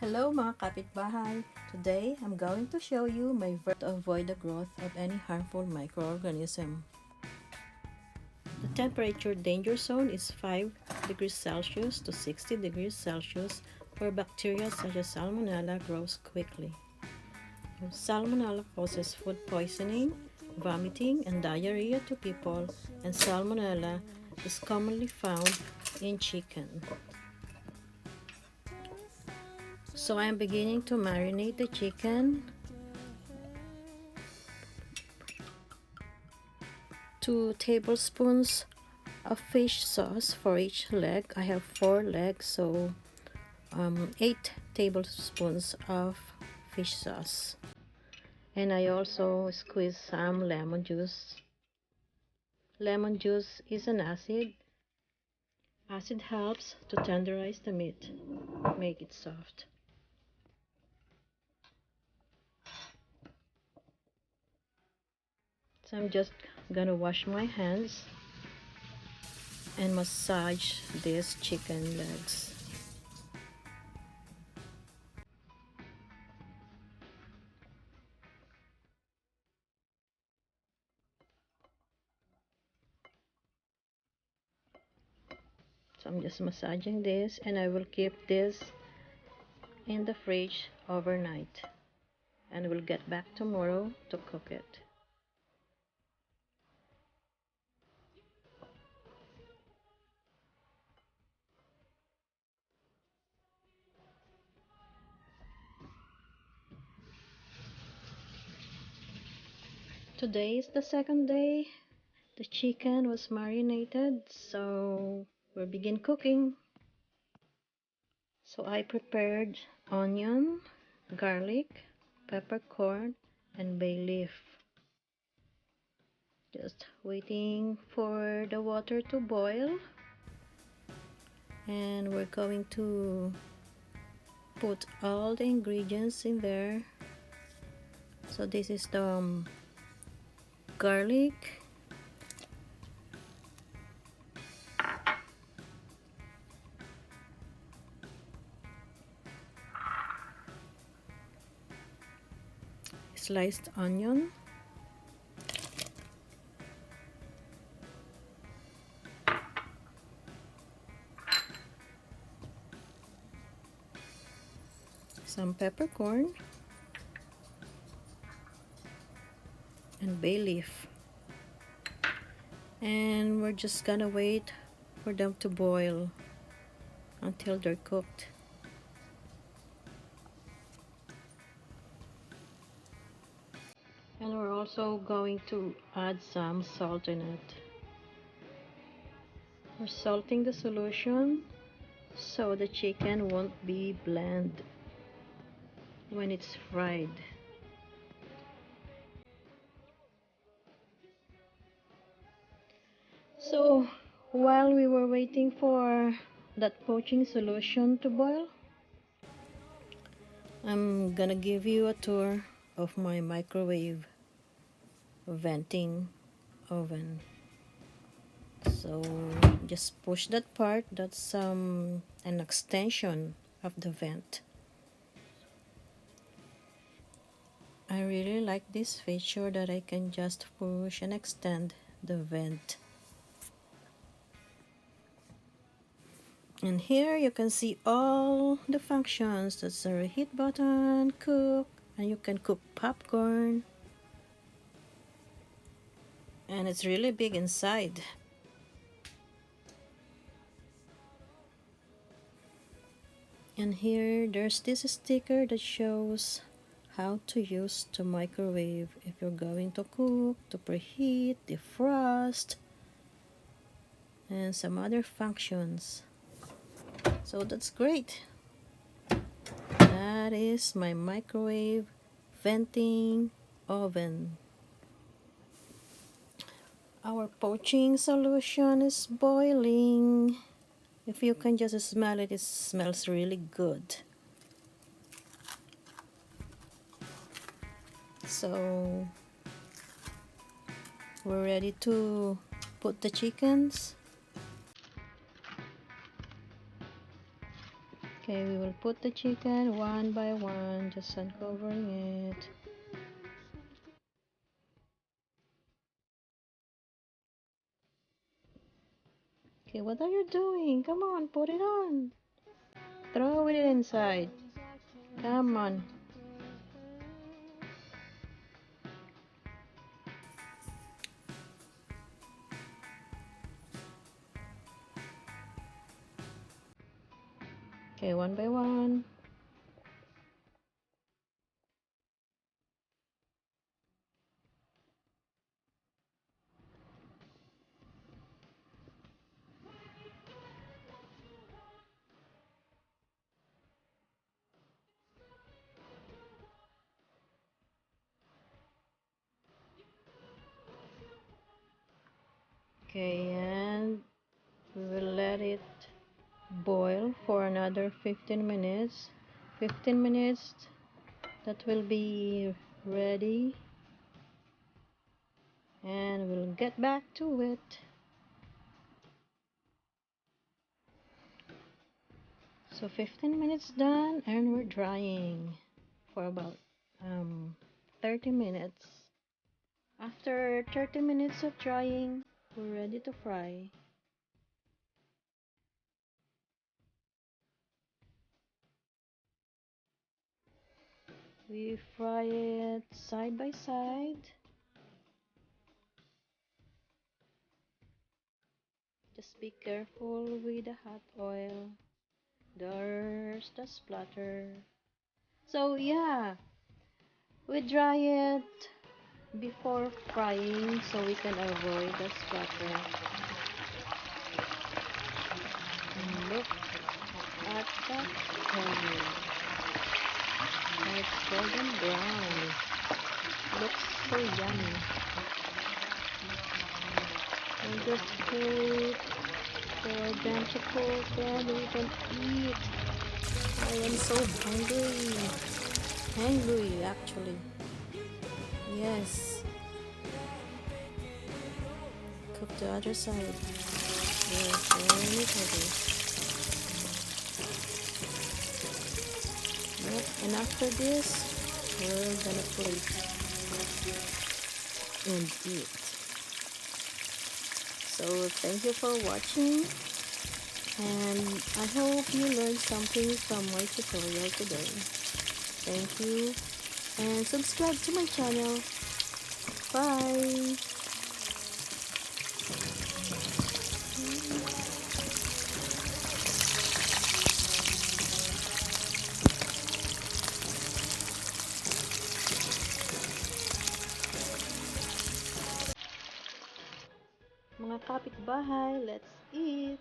Hello mga kapitbahay! Today, I'm going to show you my version to avoid the growth of any harmful microorganism. The temperature danger zone is 5 degrees Celsius to 60 degrees Celsius where bacteria such as Salmonella grows quickly. Salmonella causes food poisoning, vomiting, and diarrhea to people, and Salmonella is commonly found in chicken. So I'm beginning to marinate the chicken. 2 tablespoons of fish sauce for each leg. I have 4 legs, so 8 tablespoons of fish sauce. And I also squeeze some lemon juice. Lemon juice is an acid. Acid helps to tenderize the meat, make it soft. So I'm just gonna wash my hands and massage these chicken legs. So I'm just massaging this, and I will keep this in the fridge overnight, and we'll get back tomorrow to cook it. Today is the second day. The chicken was marinated, so we'll begin cooking. So I prepared onion, garlic, peppercorn, and bay leaf. Just waiting for the water to boil, and we're going to put all the ingredients in there. So this is the garlic, sliced onion, some peppercorn, and bay leaf. And we're just gonna wait for them to boil until they're cooked. And we're also going to add some salt in it. We're salting the solution so the chicken won't be bland when it's fried. So while we were waiting for that poaching solution to boil, I'm gonna give you a tour of my microwave venting oven. So just push that part. That's an extension of the vent. I really like this feature that I can just push and extend the vent. And here you can see all the functions. That's a reheat button, cook, and you can cook popcorn. And it's really big inside. And here there's this sticker that shows how to use the microwave if you're going to cook, to preheat, defrost, and some other functions. So that's great. That is my microwave venting oven. Our poaching solution is boiling. If you can just smell it, it smells really good. So we're ready to put the chickens. Okay, Okay, we will put the chicken one by one, just uncovering it. Okay, what are you doing? Come on, put it on. Throw it inside. Come on. Okay, one by one. Okay, and we will let it boil for another 15 minutes. 15 minutes, that will be ready, and we'll get back to it. So 15 minutes done, and we're drying for about 30 minutes. After 30 minutes of drying, we're ready to fry. We fry it side by side. Just be careful with the hot oil. There's the splatter. So yeah, we dry it before frying so we can avoid the splatter. And look at that color. It's golden brown. Looks so yummy. We'll just wait for them to cook and we can eat. I am so hungry. Hungry actually. Yes. Cook the other side. Yes, very heavy. Yep, and after this, we're gonna plate and eat. So thank you for watching, and I hope you learned something from my tutorial today. Thank you, and subscribe to my channel. Bye! Mga kapitbahay, let's eat!